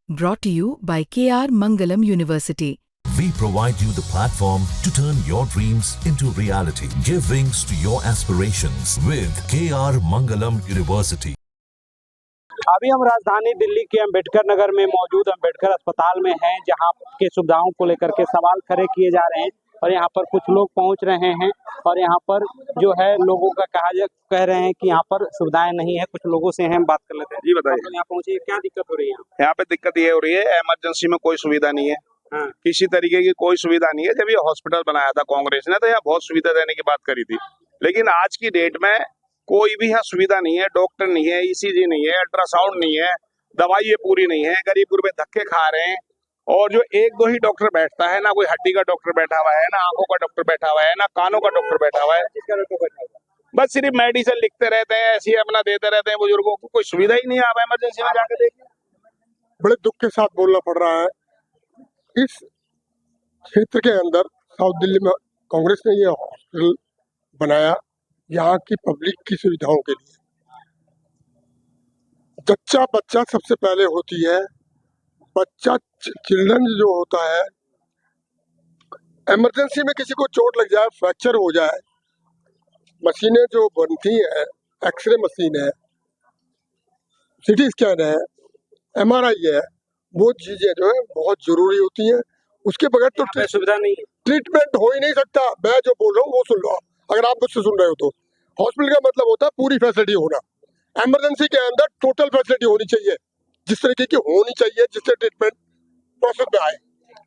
Brought to you by KR Mangalam University. We provide you the platform to turn your dreams into reality. Give wings to your aspirations with KR Mangalam University. अभी हम राजधानी दिल्ली के अंबेडकर नगर में मौजूद अंबेडकर अस्पताल में हैं, जहां के सुविधाओं को लेकर के सवाल खड़े किए जा रहे हैं और यहां पर कुछ लोग पहुंच रहे हैं और यहां पर जो है लोगों का कह रहे हैं कि यहां पर सुविधाएं नहीं है। कुछ लोगों से हम बात कर लेते हैं। जी बताइए, यहाँ पहुंचे, क्या दिक्कत हो रही है? यहाँ पे दिक्कत ये हो रही है, इमरजेंसी में कोई सुविधा नहीं है। हाँ। किसी तरीके की कोई सुविधा नहीं है। जब ये हॉस्पिटल बनाया था कांग्रेस ने तो यहाँ बहुत सुविधा देने की बात करी थी, लेकिन आज की डेट में कोई भी यहाँ सुविधा नहीं है। डॉक्टर नहीं है, ईसीजी नहीं है, अल्ट्रासाउंड नहीं है, दवाई ये पूरी नहीं है। गरीब गुरबे धक्के खा रहे हैं और जो एक दो ही डॉक्टर बैठता है, ना कोई हड्डी का डॉक्टर बैठा हुआ है, ना आंखों का डॉक्टर बैठा हुआ है, ना कानों का डॉक्टर बैठा हुआ है। बस सिर्फ मेडिसिन लिखते रहते हैं, ऐसे ही अपना देते रहते हैं बुजुर्गों को। कोई सुविधा ही नहीं है। आप इमरजेंसी में जाकर देखिए। बड़े दुख के साथ बोलना पड़ रहा है, इस क्षेत्र के अंदर साउथ दिल्ली में कांग्रेस ने ये हॉस्पिटल बनाया यहाँ की पब्लिक की सुविधाओं के लिए। जच्चा बच्चा सबसे पहले होती है। बच्चा चिल्ड्रन जो होता है, इमरजेंसी में किसी को चोट लग जाए, फ्रैक्चर हो जाए, मशीनें जो बनती है, एक्सरे मशीन है, सिटी स्कैन है, एमआरआई है, वो चीजें जो है बहुत जरूरी होती है। उसके बगैर तो सुविधा नहीं है, ट्रीटमेंट हो ही नहीं सकता। मैं जो बोल रहा हूँ वो सुन लो आप, अगर आप मुझसे सुन रहे हो तो। हॉस्पिटल का मतलब होता है पूरी फैसिलिटी होना। इमरजेंसी के अंदर टोटल फैसिलिटी होनी चाहिए, जिस तरीके की होनी चाहिए, जिससे ट्रीटमेंट प्रोसेस में आए।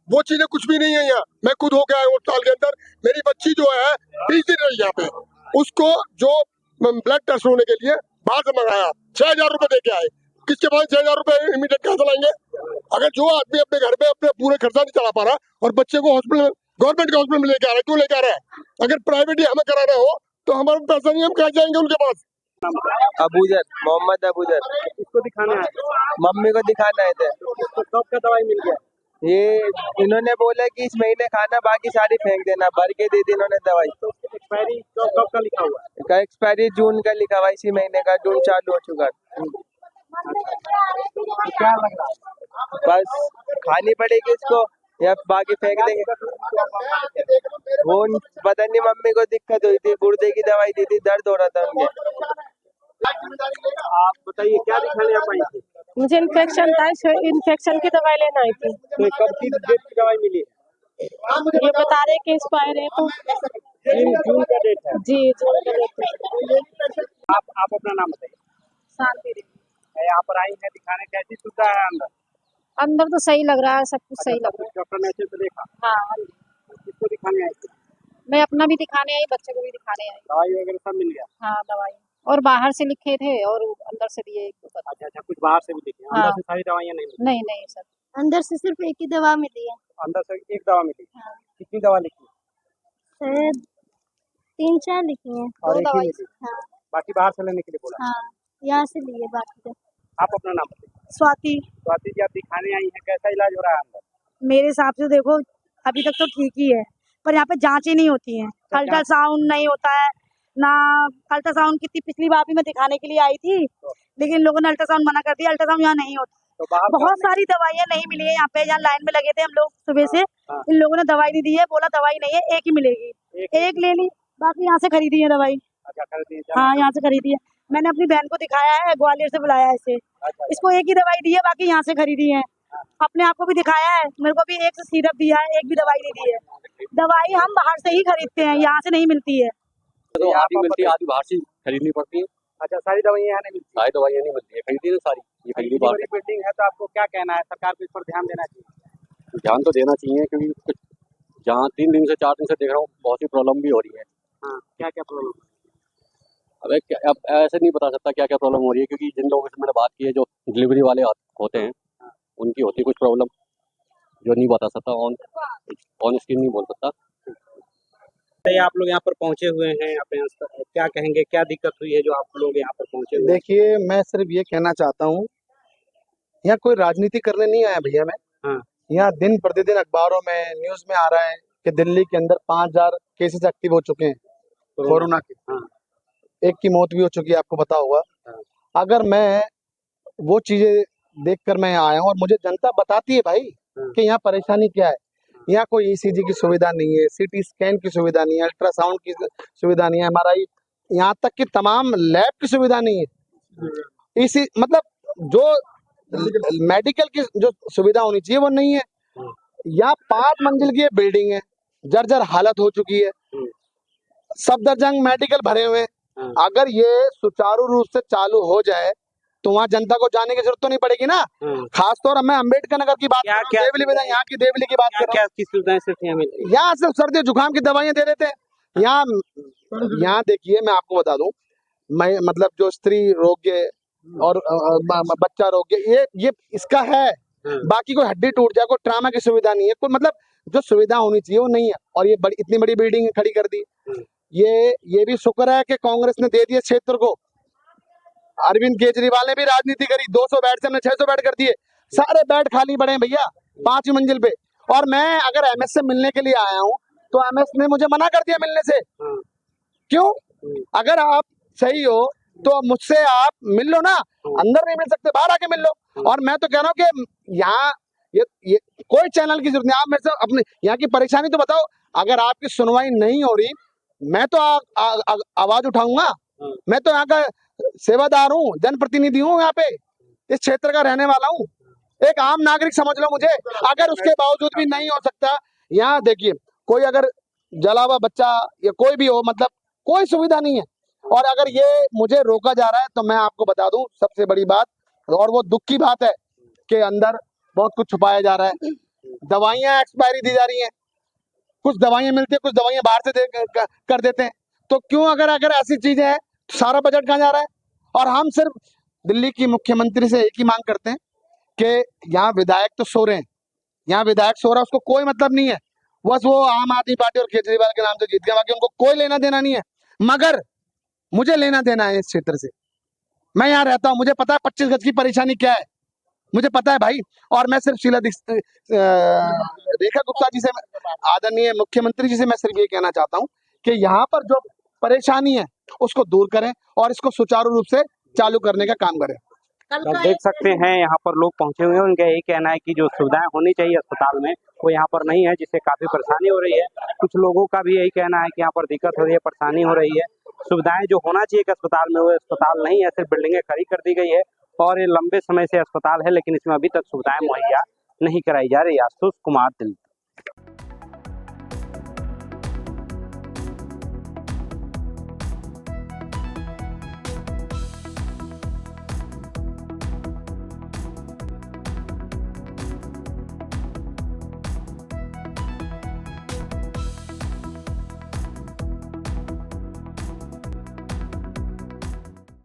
वो चीजें कुछ भी नहीं है यहाँ। मैं खुद होके आया अस्पताल के अंदर, मेरी बच्ची जो है 20 दिन रही यहाँ पे, उसको जो ब्लड टेस्ट होने के लिए बाहर से मंगाया, 6,000 रुपए दे के आए। किसके पास 6,000 रुपए इमीडिएट कहाँ से लाएंगे? अगर जो आदमी अपने घर पे अपने पूरे खर्चा नहीं चला पा रहा और बच्चे को हॉस्पिटल, गवर्नमेंट के हॉस्पिटल में लेके आ रहा है, क्यों लेके आ रहा है? अगर प्राइवेट ही हमें कराना हो तो हमारा पैसा नहीं, हम कहाँ जाएंगे उनके पास? अबूजर, मोहम्मद अबूजर। इसको दिखाने आए थे? मम्मी को दिखाना आए थे। तो कब का दवाई मिल गया? ये इन्होंने बोला कि इस महीने खाना, बाकी सारी फेंक देना। भर के दी थी इन्होंने दवाई। तो एक्सपायरी कब का लिखा हुआ है? का एक्सपायरी जून का लिखा हुआ, इसी महीने का जून चालू हो चुका। क्या लग रहा है? बस खानी पड़ेगी इसको या बाकी फेंक देंगे। वो पता नहीं, मम्मी को दिक्कत हुई थी, गुर्दे की दवाई दी थी, दर्द हो रहा था उनके। आप बताइए, क्या दिखाने आप आई थी? मुझे इन्फेक्शन था, इन्फेक्शन की दवाई लेना आई थी। तो कब की डेट की दवाई मिली है? ये बता रहे कि एक्सपायर है, तो जून का डेट है। जी जून का डेट है। आप अपना नाम बताइए। शांति देवी। यहाँ पर आई है दिखाने, कैसी सुविधा है अंदर? अंदर तो सही लग रहा है, सब कुछ सही लग रहा डॉक्टर ने अच्छे से देखा? है। हाँ, किसको दिखाने आई थी? मैं अपना भी दिखाने आई, बच्चे को भी दिखाने आई। दवाई वगैरह सब मिल गया? हाँ, दवाई और बाहर से लिखे थे और अंदर से दिए। अच्छा, कुछ बाहर से भी दिखे? हाँ। अंदर से सारी दवाइयाँ नहीं मिली? नहीं सर, अंदर से सिर्फ एक ही दवा मिली है। अंदर से एक दवा मिली? हाँ। कितनी दवा लिखी? शायद 3-4 लिखी हैं। और एक ही दवाई। मिली? हाँ बाकी बाहर से लेने के लिए बोला? हाँ, यहाँ से लिए बाकी तो। आप अपना नाम बताइए। स्वाति। स्वाति जी, आप दिखाने आई हैं, कैसा इलाज हो रहा है अंदर? मेरे हिसाब से देखो अभी तक तो ठीक ही है, पर यहाँ पे जांचें नहीं होती हैं। अल्ट्रासाउंड नहीं होता है ना। अल्ट्रासाउंड कितनी, पिछली बार भी मैं दिखाने के लिए आई थी, लेकिन लोगों ने अल्ट्रासाउंड मना कर दिया। अल्ट्रासाउंड यहाँ नहीं होता। तो बहुत सारी दवाइयाँ नहीं मिली है यहाँ पे। यहाँ लाइन में लगे थे हम लोग सुबह से, इन लोगों ने दवाई नहीं दी है, बोला दवाई नहीं है, एक ही मिलेगी। एक ले ली, बाकी यहाँ से खरीदी है दवाई। अच्छा, खरीदी? हाँ, यहाँ से खरीदी है। मैंने अपनी बहन को दिखाया है, ग्वालियर से बुलाया है इसे। इसको एक ही दवाई दी है, बाकी यहाँ से खरीदी है। अपने आप को भी दिखाया है, मेरे को भी एक सिरप दिया है, एक भी दवाई नहीं दी है। दवाई हम बाहर से ही खरीदते हैं, यहाँ से नहीं मिलती है। तो आधी मिलती है, आधी बाहर से खरीदनी पड़ती है। अच्छा, सारी दवाइयाँ यहाँ नहीं मिलती? सारी दवाइयाँ नहीं मिलती है, खरीदी है सारी। ये खरीदी बात है। बिल्डिंग है, तो आपको क्या कहना है? सरकार को इस पर ध्यान देना चाहिए? ध्यान तो देना चाहिए, क्योंकि कुछ जहाँ 3 दिन से 4 दिन से देख रहा हूँ, बहुत सी प्रॉब्लम भी हो रही है। हाँ, क्या क्या प्रॉब्लम? अब ऐसे नहीं बता सकता क्या क्या प्रॉब्लम हो रही है, क्योंकि जिन लोगों से मैंने बात की है, जो डिलीवरी वाले होते हैं, उनकी होती है कुछ प्रॉब्लम, जो नहीं बता सकता, ऑन स्क्रीन नहीं बोल सकता। आप लोग यहाँ पर पहुँचे हुए हैं, क्या कहेंगे, क्या दिक्कत हुई है जो आप लोग यहाँ पर पहुँचे हुए? देखिए, मैं सिर्फ ये कहना चाहता हूँ, यहाँ कोई राजनीति करने नहीं आया भैया मैं। हाँ। यहाँ दिन प्रतिदिन अखबारों में, न्यूज में आ रहा है कि दिल्ली के अंदर 5,000 केसेस एक्टिव हो चुके हैं कोरोना के। हाँ। एक की मौत भी हो चुकी है, आपको पता होगा। हाँ। अगर मैं वो चीजें देखकर मैं आया हूँ और मुझे जनता बताती है भाई कि यहाँ परेशानी क्या है। यहाँ कोई ईसीजी की सुविधा नहीं है, सीटी स्कैन की सुविधा नहीं है, अल्ट्रासाउंड की सुविधा नहीं है, एमआरआई, यहाँ तक कि तमाम लैब की सुविधा नहीं है। इसी मतलब जो मेडिकल की जो सुविधा होनी चाहिए वो नहीं है। यहाँ 5 मंजिल की ये बिल्डिंग है, जर्जर हालत हो चुकी है, सफदरजंग मेडिकल भरे हुए हैं। अगर ये सुचारू रूप से चालू हो जाए तो वहाँ जनता को जाने की जरूरत तो नहीं पड़ेगी ना। खासतौर मैं अम्बेडकर नगर की बात कर रहा हूँ, देवली विधान यहाँ की देवली की बात कर रहा हूँ। यहाँ सिर्फ सर्दी जुकाम की दवाइयाँ दे देते हैं। यहाँ देखिए मैं आपको बता दूं, मैं मतलब जो स्त्री रोग्य और बच्चा रोग्य ये इसका है। बाकी कोई हड्डी टूट जाए, कोई ट्रामा की सुविधा नहीं है, कोई मतलब जो सुविधा होनी चाहिए वो नहीं है। और ये बड़ी इतनी बड़ी बिल्डिंग खड़ी कर दी। ये भी शुक्र है कि कांग्रेस ने दे दिया क्षेत्र को। अरविंद केजरीवाल ने भी राजनीति करी, 200 बेड से हमने 600 बेड कर दिए। सारे बेड खाली पड़े हैं भैया 5वीं मंजिल पे। और मैं अगर एमएस से मिलने के लिए आया हूँ तो एमएस ने मुझे मना कर दिया मिलने से। क्यों? अगर आप सही हो तो मुझसे आप मिल लो ना, अंदर नहीं मिल सकते, बाहर आके मिल लो। और मैं तो कह रहा हूँ कि यहाँ ये कोई चैनल की जरूरत नहीं। आप मेरे से अपने यहाँ की परेशानी तो बताओ। अगर आपकी सुनवाई नहीं हो रही, मैं तो आवाज उठाऊंगा। मैं तो यहाँ का सेवादार हूँ, जनप्रतिनिधि हूँ, यहाँ पे इस क्षेत्र का रहने वाला हूँ, एक आम नागरिक समझ लो मुझे। अगर उसके बावजूद भी नहीं हो सकता, यहाँ देखिए कोई अगर जला हुआ बच्चा या कोई भी हो, मतलब कोई सुविधा नहीं है। और अगर ये मुझे रोका जा रहा है तो मैं आपको बता दूं सबसे बड़ी बात, और वो दुख की बात है कि अंदर बहुत कुछ छुपाया जा रहा है। दवाइयाँ एक्सपायरी दी जा रही हैं, कुछ दवाइयाँ मिलती है, कुछ दवाइयाँ बाहर से कर देते हैं। तो क्यों अगर ऐसी चीजें हैं तो सारा बजट कहाँ जा रहा है? और हम सिर्फ दिल्ली की मुख्यमंत्री से एक ही मांग करते हैं कि यहाँ विधायक तो सो रहे हैं, यहाँ विधायक सो रहा है, उसको कोई मतलब नहीं है। बस वो आम आदमी पार्टी और केजरीवाल के नाम से जीत गया, बाकी उनको कोई लेना देना नहीं है। मगर मुझे लेना देना है इस क्षेत्र से। मैं यहाँ रहता हूँ, मुझे पता है 25 गज की परेशानी क्या है, मुझे पता है भाई। और मैं सिर्फ रेखा गुप्ता जी से, आदरणीय मुख्यमंत्री जी से मैं सिर्फ ये कहना चाहता हूँ कि यहाँ पर जो परेशानी है उसको दूर करें और इसको सुचारू रूप से चालू करने का काम करें। तो देख सकते हैं यहाँ पर लोग पहुंचे हुए हैं, उनका यही कहना है कि जो सुविधाएं होनी चाहिए अस्पताल में वो यहाँ पर नहीं है, जिससे काफी परेशानी हो रही है। कुछ लोगों का भी यही कहना है कि यहाँ पर दिक्कत हो रही है, परेशानी हो रही है। सुविधाएं जो होना चाहिए कि अस्पताल में, वो अस्पताल नहीं है, सिर्फ बिल्डिंगें खड़ी कर दी गई है। और ये लंबे समय से अस्पताल है लेकिन इसमें अभी तक सुविधाएं मुहैया नहीं कराई जा रही है। आशुतोष कुमार, दिल्ली।